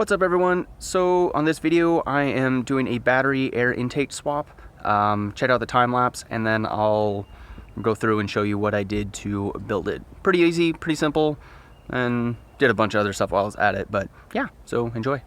What's up everyone? So on this video I am doing a battery air intake swap. Check out the time-lapse and then I'll go through and show you what I did to build it. Pretty easy, pretty simple, and did a bunch of other stuff while I was at it, but yeah, so enjoy.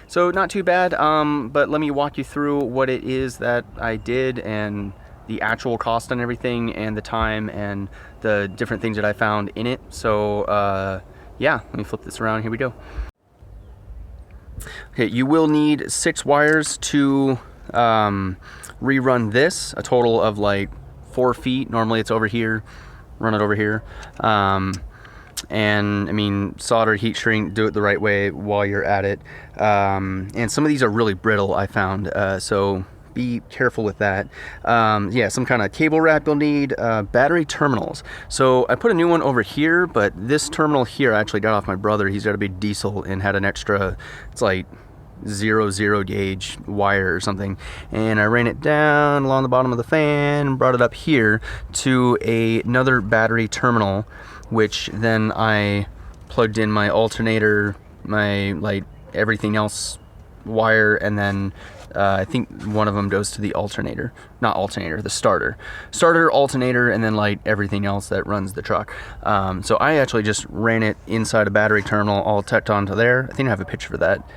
So not too bad, but let me walk you through what it is that I did and the actual cost and everything and the time and the different things that I found in it. So yeah, let me flip this around. Here we go. Okay, you will need 6 wires to rerun this, a total of like 4 feet. Normally it's over here, run it over here. And I mean, solder, heat shrink, do it the right way while you're at it. And some of these are really brittle, I found, so be careful with that. Yeah, some kind of cable wrap you'll need, battery terminals. So I put a new one over here, but this terminal here I actually got off my brother. He's got a big diesel and had an extra, it's like 0 gauge wire or something, and I ran it down along the bottom of the fan and brought it up here to another battery terminal, which then I plugged in my alternator, my like everything else wire, and then I think one of them goes to the alternator, not alternator, the starter, alternator, and then like everything else that runs the truck. So I actually just ran it inside a battery terminal, all tacked onto there. I think I have a picture for that.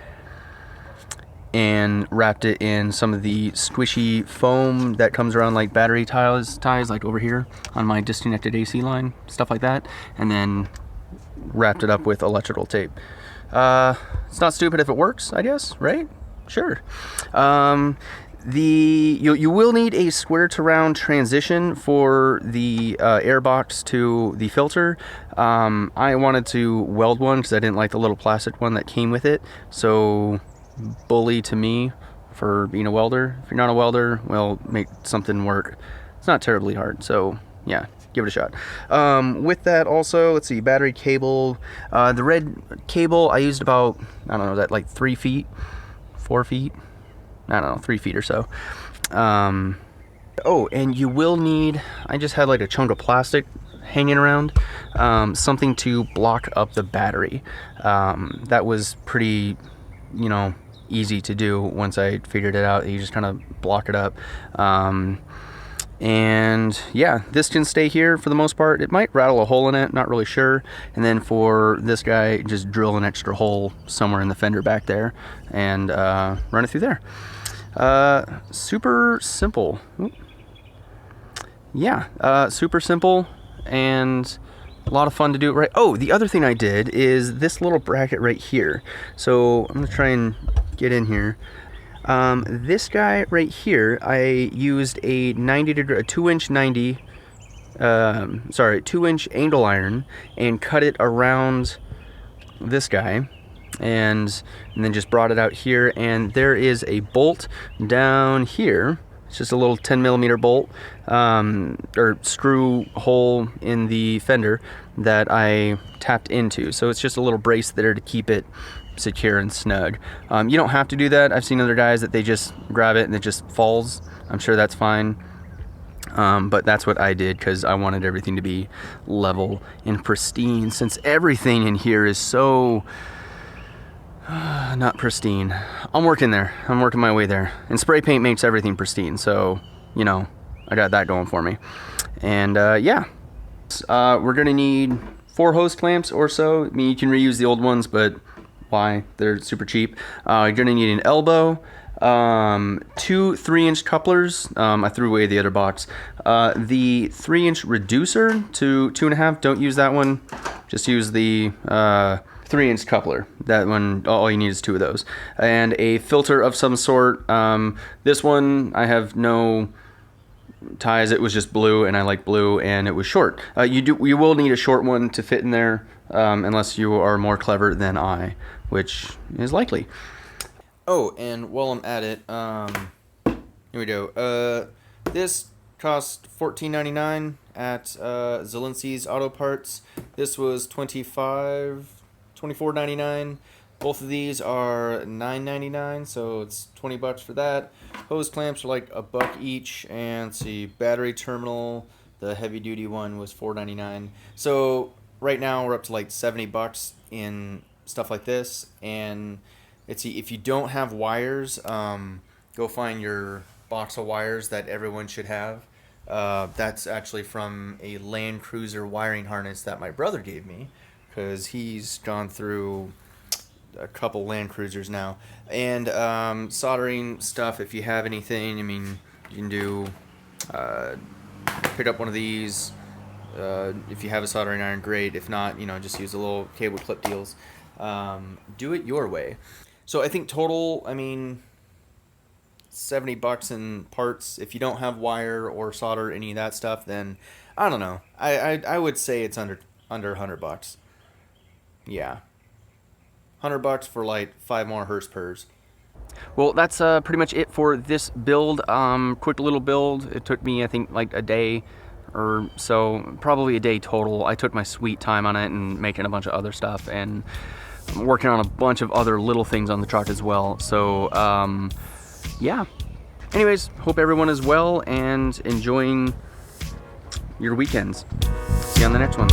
And wrapped it in some of the squishy foam that comes around like battery ties like over here on my disconnected AC line, stuff like that, and then wrapped it up with electrical tape. It's not stupid if it works, I guess, right? Sure. You will need a square to round transition for the air box to the filter. I wanted to weld one because I didn't like the little plastic one that came with it. So bully to me for being a welder. If you're not a welder, well, make something work. It's not terribly hard, so yeah, give it a shot. With that also, let's see, battery cable. The red cable, I used about, I don't know, that like 3 feet, 4 feet? I don't know, 3 feet or so. Oh, and you will need, I just had like a chunk of plastic hanging around, something to block up the battery. That was pretty, you know, easy to do once I figured it out. You just kind of block it up. And yeah, this can stay here for the most part. It might rattle a hole in it, not really sure. And then for this guy, just drill an extra hole somewhere in the fender back there and run it through there. Super simple. Yeah, super simple and a lot of fun to do it right. Oh, the other thing I did is this little bracket right here. So I'm gonna try and get in here. This guy right here, I used a 2-inch angle iron and cut it around this guy, and then just brought it out here. And there is a bolt down here. It's just a little 10mm bolt or screw hole in the fender that I tapped into. So it's just a little brace there to keep it secure and snug. You don't have to do that. I've seen other guys that they just grab it and it just falls. I'm sure that's fine. But that's what I did because I wanted everything to be level and pristine, since everything in here is so not pristine. I'm working there. I'm working my way there. And spray paint makes everything pristine, so you know, I got that going for me. And yeah, we're gonna need 4 hose clamps or so. I mean, you can reuse the old ones, but why? They're super cheap. You're gonna need an elbow, 2 3-inch couplers. I threw away the other box. The 3-inch reducer to 2.5. Don't use that one. Just use the 3-inch coupler. That one, all you need is 2 of those. And a filter of some sort. This one, I have no ties. It was just blue, and I like blue, and it was short. You will need a short one to fit in there, unless you are more clever than I, which is likely. Oh, and while I'm at it, here we go. This cost $14.99 at Zelinski's Auto Parts. This was $24.99. Both of these are $9.99, so it's $20 for that. Hose clamps are like $1 each, and let's see, battery terminal, the heavy duty one was $4.99. So right now we're up to like $70 in stuff like this. And let's see, if you don't have wires, go find your box of wires that everyone should have. That's actually from a Land Cruiser wiring harness that my brother gave me, because he's gone through a couple Land Cruisers now. And soldering stuff, if you have anything, I mean, you can do pick up one of these. If you have a soldering iron, great. If not, you know, just use a little cable clip deals. Do it your way. So I think total, I mean, $70 in parts. If you don't have wire or solder, any of that stuff, then I don't know. I would say it's under $100. Yeah, $100 for like 5 more Hurst-Purs. Well, that's pretty much it for this build. Quick little build. It took me, I think, like a day or so, probably a day total. I took my sweet time on it and making a bunch of other stuff, and I'm working on a bunch of other little things on the truck as well. So yeah, anyways, hope everyone is well and enjoying your weekends. See you on the next one.